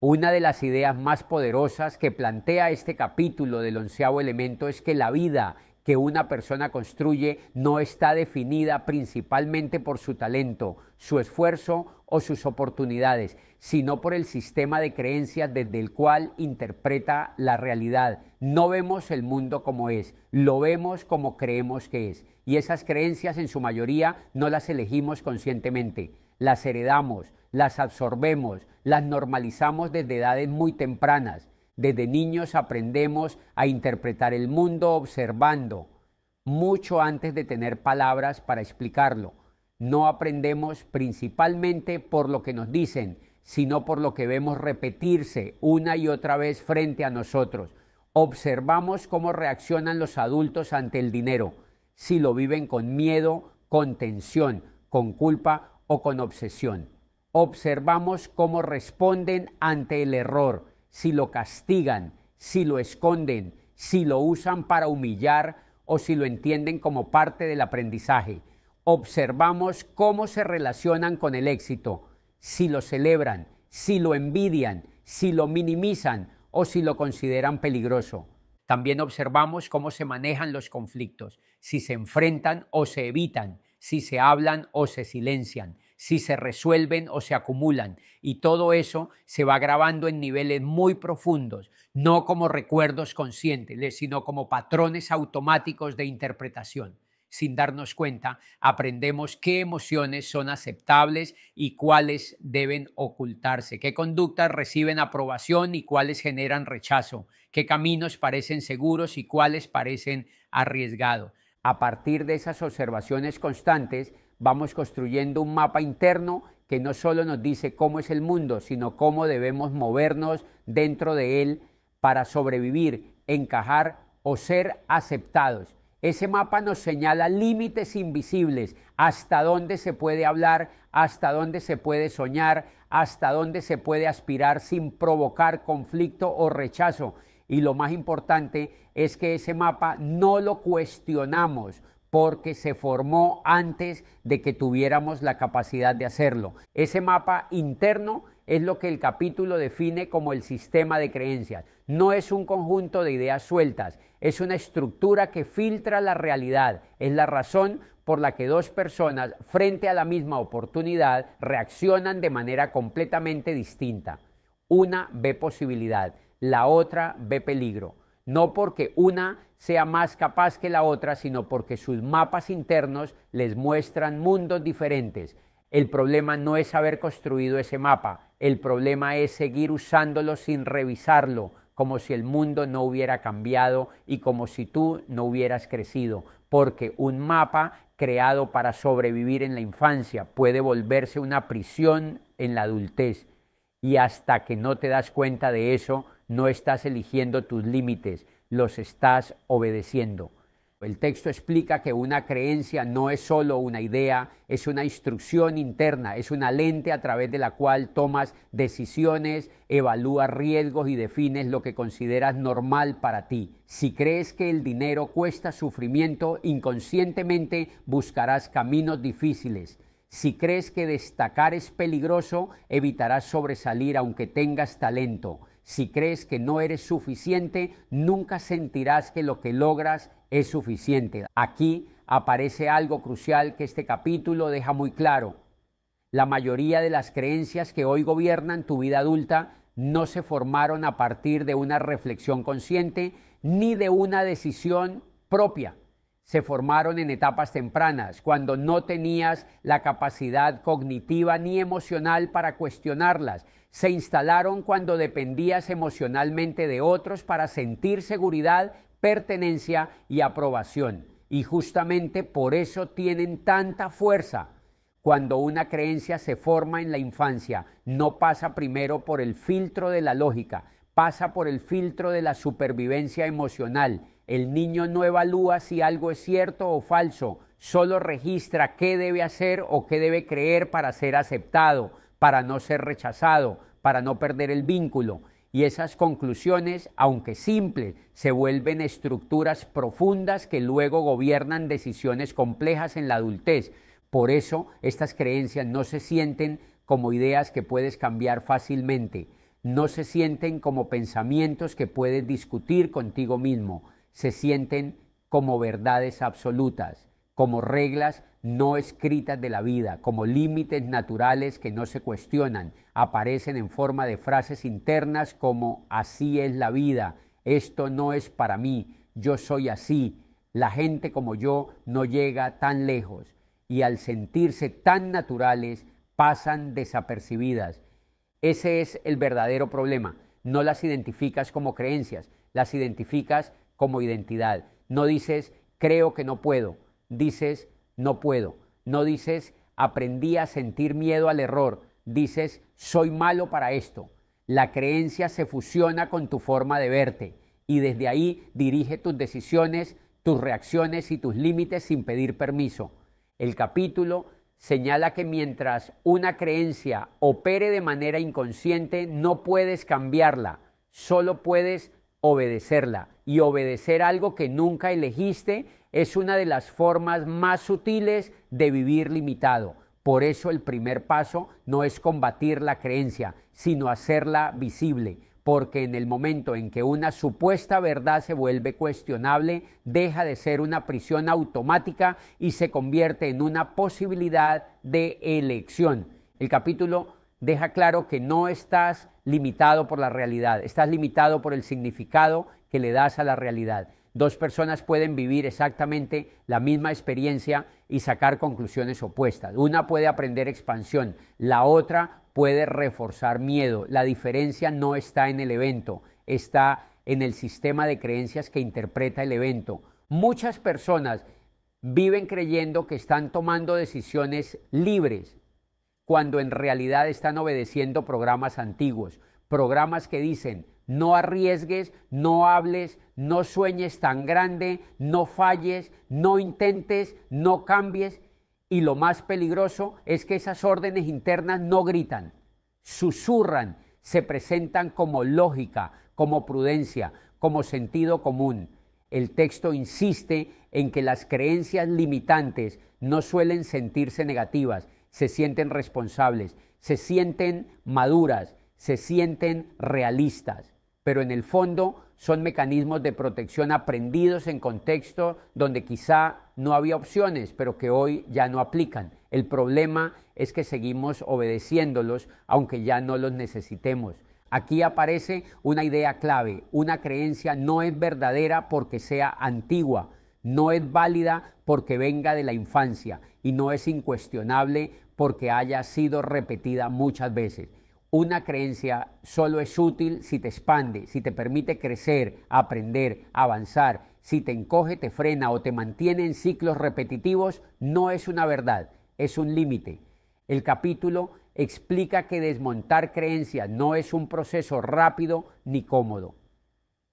Una de las ideas más poderosas que plantea este capítulo del 11º elemento es que la vida que una persona construye no está definida principalmente por su talento, su esfuerzo o sus oportunidades, sino por el sistema de creencias desde el cual interpreta la realidad. No vemos el mundo como es, lo vemos como creemos que es. Y esas creencias en su mayoría no las elegimos conscientemente, las heredamos, las absorbemos, las normalizamos desde edades muy tempranas. Desde niños aprendemos a interpretar el mundo observando, mucho antes de tener palabras para explicarlo. No aprendemos principalmente por lo que nos dicen, sino por lo que vemos repetirse una y otra vez frente a nosotros. Observamos cómo reaccionan los adultos ante el dinero, si lo viven con miedo, con tensión, con culpa o con obsesión. Observamos cómo responden ante el error, si lo castigan, si lo esconden, si lo usan para humillar o si lo entienden como parte del aprendizaje. Observamos cómo se relacionan con el éxito, si lo celebran, si lo envidian, si lo minimizan o si lo consideran peligroso. También observamos cómo se manejan los conflictos, si se enfrentan o se evitan, si se hablan o se silencian, si se resuelven o se acumulan. Y todo eso se va grabando en niveles muy profundos, no como recuerdos conscientes, sino como patrones automáticos de interpretación. Sin darnos cuenta, aprendemos qué emociones son aceptables y cuáles deben ocultarse, qué conductas reciben aprobación y cuáles generan rechazo, qué caminos parecen seguros y cuáles parecen arriesgados. A partir de esas observaciones constantes, vamos construyendo un mapa interno que no solo nos dice cómo es el mundo, sino cómo debemos movernos dentro de él para sobrevivir, encajar o ser aceptados. Ese mapa nos señala límites invisibles, hasta dónde se puede hablar, hasta dónde se puede soñar, hasta dónde se puede aspirar sin provocar conflicto o rechazo. Y lo más importante es que ese mapa no lo cuestionamos porque se formó antes de que tuviéramos la capacidad de hacerlo. Ese mapa interno es lo que el capítulo define como el sistema de creencias. No es un conjunto de ideas sueltas, es una estructura que filtra la realidad. Es la razón por la que dos personas frente a la misma oportunidad reaccionan de manera completamente distinta. Una ve posibilidad, la otra ve peligro. No porque una sea más capaz que la otra, sino porque sus mapas internos les muestran mundos diferentes. El problema no es haber construido ese mapa, el problema es seguir usándolo sin revisarlo, como si el mundo no hubiera cambiado y como si tú no hubieras crecido, porque un mapa creado para sobrevivir en la infancia puede volverse una prisión en la adultez. Y hasta que no te das cuenta de eso, no estás eligiendo tus límites, los estás obedeciendo. El texto explica que una creencia no es solo una idea, es una instrucción interna, es una lente a través de la cual tomas decisiones, evalúas riesgos y defines lo que consideras normal para ti. Si crees que el dinero cuesta sufrimiento, inconscientemente buscarás caminos difíciles. Si crees que destacar es peligroso, evitarás sobresalir aunque tengas talento. Si crees que no eres suficiente, nunca sentirás que lo que logras es suficiente. Aquí aparece algo crucial que este capítulo deja muy claro. La mayoría de las creencias que hoy gobiernan tu vida adulta no se formaron a partir de una reflexión consciente ni de una decisión propia. Se formaron en etapas tempranas, cuando no tenías la capacidad cognitiva ni emocional para cuestionarlas. Se instalaron cuando dependías emocionalmente de otros para sentir seguridad, pertenencia y aprobación. Y justamente por eso tienen tanta fuerza. Cuando una creencia se forma en la infancia, no pasa primero por el filtro de la lógica, pasa por el filtro de la supervivencia emocional. El niño no evalúa si algo es cierto o falso, solo registra qué debe hacer o qué debe creer para ser aceptado, para no ser rechazado, para no perder el vínculo. Y esas conclusiones, aunque simples, se vuelven estructuras profundas que luego gobiernan decisiones complejas en la adultez. Por eso, estas creencias no se sienten como ideas que puedes cambiar fácilmente. no se sienten como pensamientos que puedes discutir contigo mismo, se sienten como verdades absolutas, como reglas no escritas de la vida, como límites naturales que no se cuestionan, aparecen en forma de frases internas como así es la vida, esto no es para mí, yo soy así, la gente como yo no llega tan lejos, y al sentirse tan naturales pasan desapercibidas. Ese es el verdadero problema. No las identificas como creencias, las identificas como identidad. No dices, creo que no puedo, dices, no puedo. No dices, aprendí a sentir miedo al error, dices, soy malo para esto. La creencia se fusiona con tu forma de verte y desde ahí dirige tus decisiones, tus reacciones y tus límites sin pedir permiso. El capítulo señala que mientras una creencia opere de manera inconsciente, no puedes cambiarla, solo puedes obedecerla. Y obedecer algo que nunca elegiste es una de las formas más sutiles de vivir limitado. Por eso el primer paso no es combatir la creencia, sino hacerla visible, porque en el momento en que una supuesta verdad se vuelve cuestionable, deja de ser una prisión automática y se convierte en una posibilidad de elección. El capítulo deja claro que no estás limitado por la realidad, estás limitado por el significado que le das a la realidad. Dos personas pueden vivir exactamente la misma experiencia y sacar conclusiones opuestas. Una puede aprender expansión, la otra puede reforzar miedo. La diferencia no está en el evento, está en el sistema de creencias que interpreta el evento. Muchas personas viven creyendo que están tomando decisiones libres, cuando en realidad están obedeciendo programas antiguos, programas que dicen, no arriesgues, no hables, no sueñes tan grande, no falles, no intentes, no cambies. Y lo más peligroso es que esas órdenes internas no gritan, susurran, se presentan como lógica, como prudencia, como sentido común. El texto insiste en que las creencias limitantes no suelen sentirse negativas, se sienten responsables, se sienten maduras, se sienten realistas, pero en el fondo son mecanismos de protección aprendidos en contextos donde quizá no había opciones, pero que hoy ya no aplican. El problema es que seguimos obedeciéndolos, aunque ya no los necesitemos. Aquí aparece una idea clave: una creencia no es verdadera porque sea antigua, no es válida porque venga de la infancia y no es incuestionable porque haya sido repetida muchas veces. Una creencia solo es útil si te expande, si te permite crecer, aprender, avanzar. Si te encoge, te frena o te mantiene en ciclos repetitivos, no es una verdad, es un límite. El capítulo explica que desmontar creencias no es un proceso rápido ni cómodo,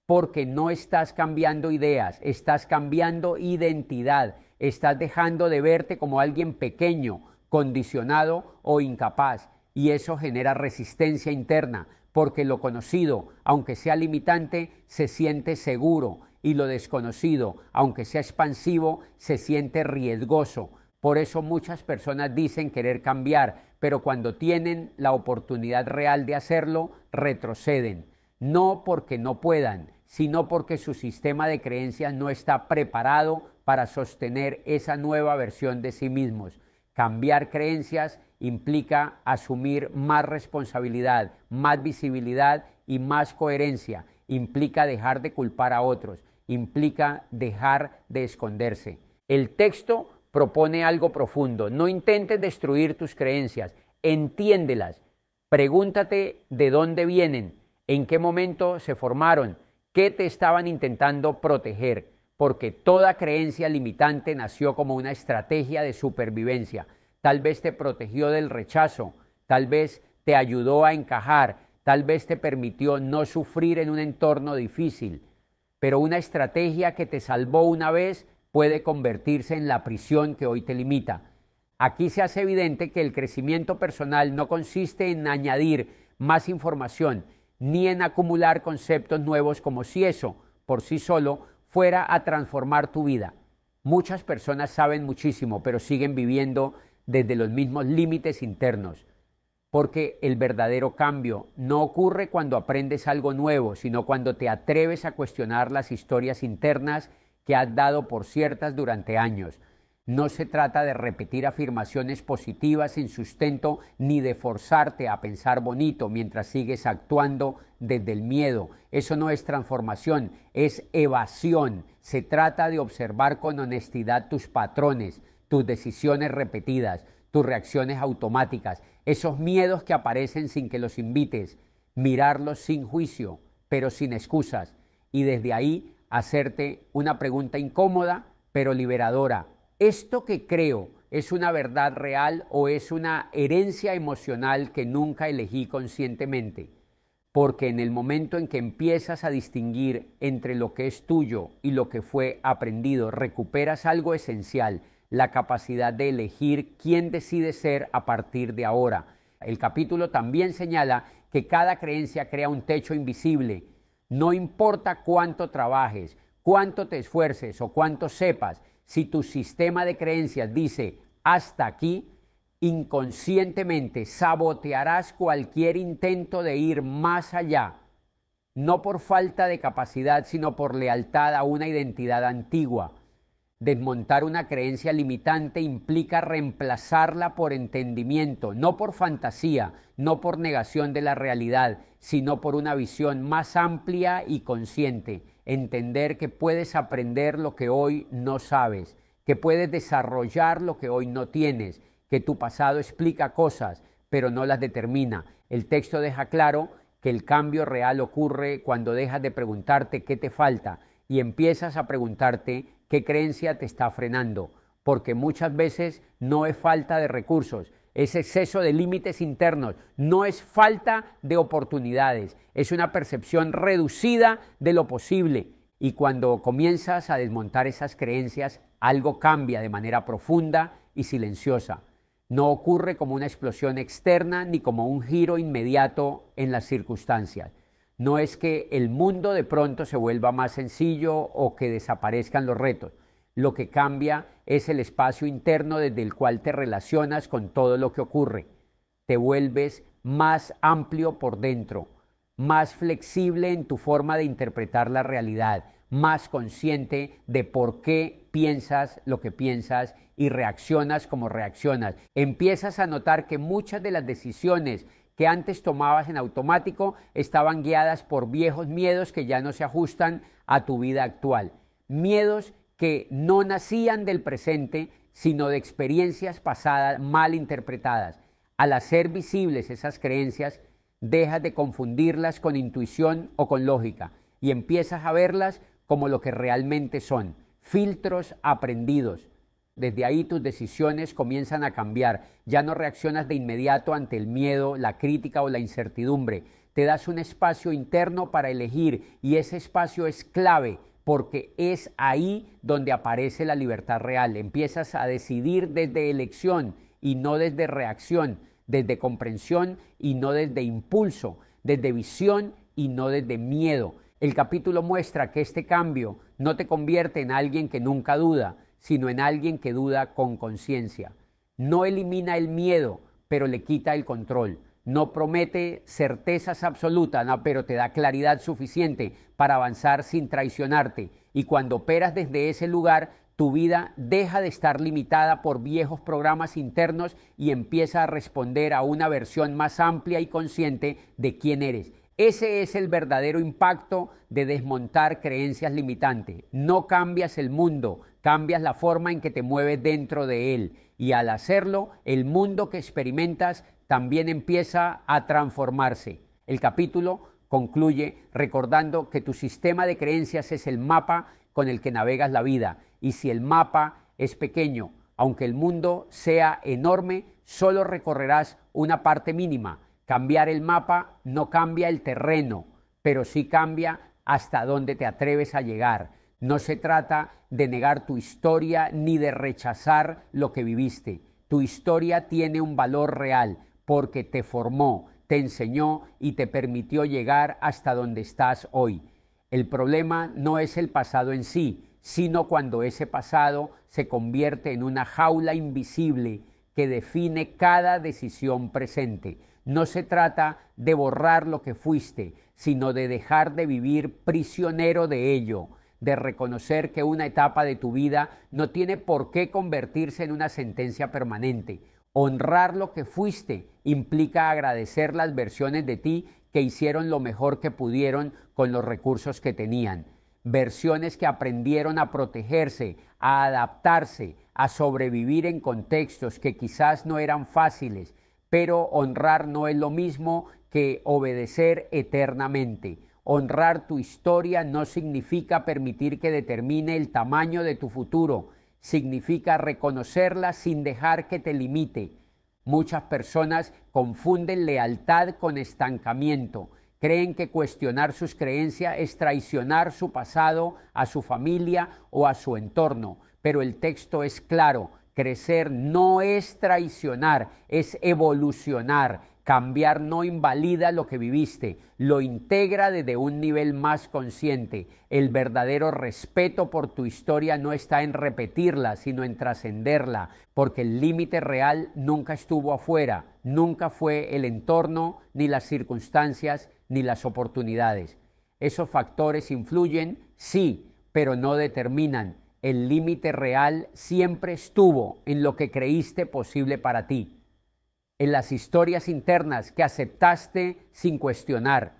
porque no estás cambiando ideas, estás cambiando identidad, estás dejando de verte como alguien pequeño, condicionado o incapaz. Y eso genera resistencia interna, porque lo conocido, aunque sea limitante, se siente seguro, y lo desconocido, aunque sea expansivo, se siente riesgoso. Por eso muchas personas dicen querer cambiar, pero cuando tienen la oportunidad real de hacerlo, retroceden. No porque no puedan, sino porque su sistema de creencias no está preparado para sostener esa nueva versión de sí mismos. Cambiar creencias implica asumir más responsabilidad, más visibilidad y más coherencia. Implica dejar de culpar a otros, implica dejar de esconderse. El texto propone algo profundo: no intentes destruir tus creencias, entiéndelas, pregúntate de dónde vienen, en qué momento se formaron, qué te estaban intentando proteger, porque toda creencia limitante nació como una estrategia de supervivencia. Tal vez te protegió del rechazo, tal vez te ayudó a encajar, tal vez te permitió no sufrir en un entorno difícil, pero una estrategia que te salvó una vez puede convertirse en la prisión que hoy te limita. Aquí se hace evidente que el crecimiento personal no consiste en añadir más información, ni en acumular conceptos nuevos, como si eso, por sí solo, fuera a transformar tu vida. Muchas personas saben muchísimo, pero siguen viviendo desde los mismos límites internos. porque el verdadero cambio no ocurre cuando aprendes algo nuevo, sino cuando te atreves a cuestionar las historias internas que has dado por ciertas durante años. No se trata de repetir afirmaciones positivas sin sustento ni de forzarte a pensar bonito mientras sigues actuando desde el miedo. Eso no es transformación, es evasión. Se trata de observar con honestidad tus patrones, tus decisiones repetidas, tus reacciones automáticas, esos miedos que aparecen sin que los invites, mirarlos sin juicio, pero sin excusas, y desde ahí hacerte una pregunta incómoda, pero liberadora. ¿Esto que creo es una verdad real o es una herencia emocional que nunca elegí conscientemente? Porque en el momento en que empiezas a distinguir entre lo que es tuyo y lo que fue aprendido, recuperas algo esencial, la capacidad de elegir quién decide ser a partir de ahora. El capítulo también señala que cada creencia crea un techo invisible. No importa cuánto trabajes, cuánto te esfuerces o cuánto sepas, si tu sistema de creencias dice hasta aquí, inconscientemente sabotearás cualquier intento de ir más allá, no por falta de capacidad, sino por lealtad a una identidad antigua. Desmontar una creencia limitante implica reemplazarla por entendimiento, no por fantasía, no por negación de la realidad, sino por una visión más amplia y consciente. Entender que puedes aprender lo que hoy no sabes, que puedes desarrollar lo que hoy no tienes, que tu pasado explica cosas, pero no las determina. El texto deja claro que el cambio real ocurre cuando dejas de preguntarte qué te falta y empiezas a preguntarte qué creencia te está frenando, porque muchas veces no es falta de recursos, es exceso de límites internos, no es falta de oportunidades, es una percepción reducida de lo posible. Y cuando comienzas a desmontar esas creencias, algo cambia de manera profunda y silenciosa. No ocurre como una explosión externa ni como un giro inmediato en las circunstancias. No es que el mundo de pronto se vuelva más sencillo o que desaparezcan los retos. Lo que cambia es el espacio interno desde el cual te relacionas con todo lo que ocurre. Te vuelves más amplio por dentro, más flexible en tu forma de interpretar la realidad, más consciente de por qué piensas lo que piensas y reaccionas como reaccionas. Empiezas a notar que muchas de las decisiones que antes tomabas en automático estaban guiadas por viejos miedos que ya no se ajustan a tu vida actual. Miedos que no nacían del presente, sino de experiencias pasadas mal interpretadas. Al hacer visibles esas creencias, dejas de confundirlas con intuición o con lógica y empiezas a verlas como lo que realmente son, filtros aprendidos. Desde ahí tus decisiones comienzan a cambiar. Ya no reaccionas de inmediato ante el miedo, la crítica o la incertidumbre. Te das un espacio interno para elegir y ese espacio es clave porque es ahí donde aparece la libertad real. Empiezas a decidir desde elección y no desde reacción, desde comprensión y no desde impulso, desde visión y no desde miedo. El capítulo muestra que este cambio no te convierte en alguien que nunca duda, sino en alguien que duda con conciencia. No elimina el miedo, pero le quita el control. No promete certezas absolutas, no, pero te da claridad suficiente para avanzar sin traicionarte. Y cuando operas desde ese lugar, tu vida deja de estar limitada por viejos programas internos y empieza a responder a una versión más amplia y consciente de quién eres. Ese es el verdadero impacto de desmontar creencias limitantes. No cambias el mundo, cambias la forma en que te mueves dentro de él. Y al hacerlo, el mundo que experimentas también empieza a transformarse. El capítulo concluye recordando que tu sistema de creencias es el mapa con el que navegas la vida. Y si el mapa es pequeño, aunque el mundo sea enorme, solo recorrerás una parte mínima. Cambiar el mapa no cambia el terreno, pero sí cambia hasta dónde te atreves a llegar. No se trata de negar tu historia ni de rechazar lo que viviste. Tu historia tiene un valor real porque te formó, te enseñó y te permitió llegar hasta donde estás hoy. El problema no es el pasado en sí, sino cuando ese pasado se convierte en una jaula invisible que define cada decisión presente. No se trata de borrar lo que fuiste, sino de dejar de vivir prisionero de ello, de reconocer que una etapa de tu vida no tiene por qué convertirse en una sentencia permanente. Honrar lo que fuiste implica agradecer las versiones de ti que hicieron lo mejor que pudieron con los recursos que tenían. Versiones que aprendieron a protegerse, a adaptarse, a sobrevivir en contextos que quizás no eran fáciles, pero honrar no es lo mismo que obedecer eternamente. Honrar tu historia no significa permitir que determine el tamaño de tu futuro, significa reconocerla sin dejar que te limite. Muchas personas confunden lealtad con estancamiento. Creen que cuestionar sus creencias es traicionar su pasado, a su familia o a su entorno. Pero el texto es claro: crecer no es traicionar, es evolucionar. Cambiar no invalida lo que viviste, lo integra desde un nivel más consciente. El verdadero respeto por tu historia no está en repetirla, sino en trascenderla, porque el límite real nunca estuvo afuera, nunca fue el entorno, ni las circunstancias, ni las oportunidades. Esos factores influyen, sí, pero no determinan. El límite real siempre estuvo en lo que creíste posible para ti, en las historias internas que aceptaste sin cuestionar,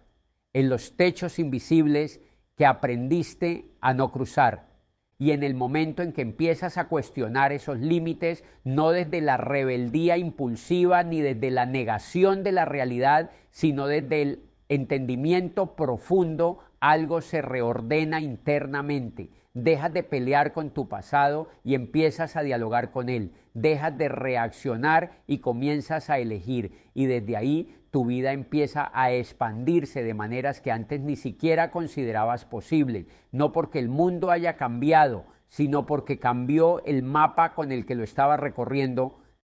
en los techos invisibles que aprendiste a no cruzar, y en el momento en que empiezas a cuestionar esos límites, no desde la rebeldía impulsiva ni desde la negación de la realidad, sino desde el entendimiento profundo, algo se reordena internamente. Dejas de pelear con tu pasado y empiezas a dialogar con él. Dejas de reaccionar y comienzas a elegir. Y desde ahí tu vida empieza a expandirse de maneras que antes ni siquiera considerabas posibles. No porque el mundo haya cambiado, sino porque cambió el mapa con el que lo estaba recorriendo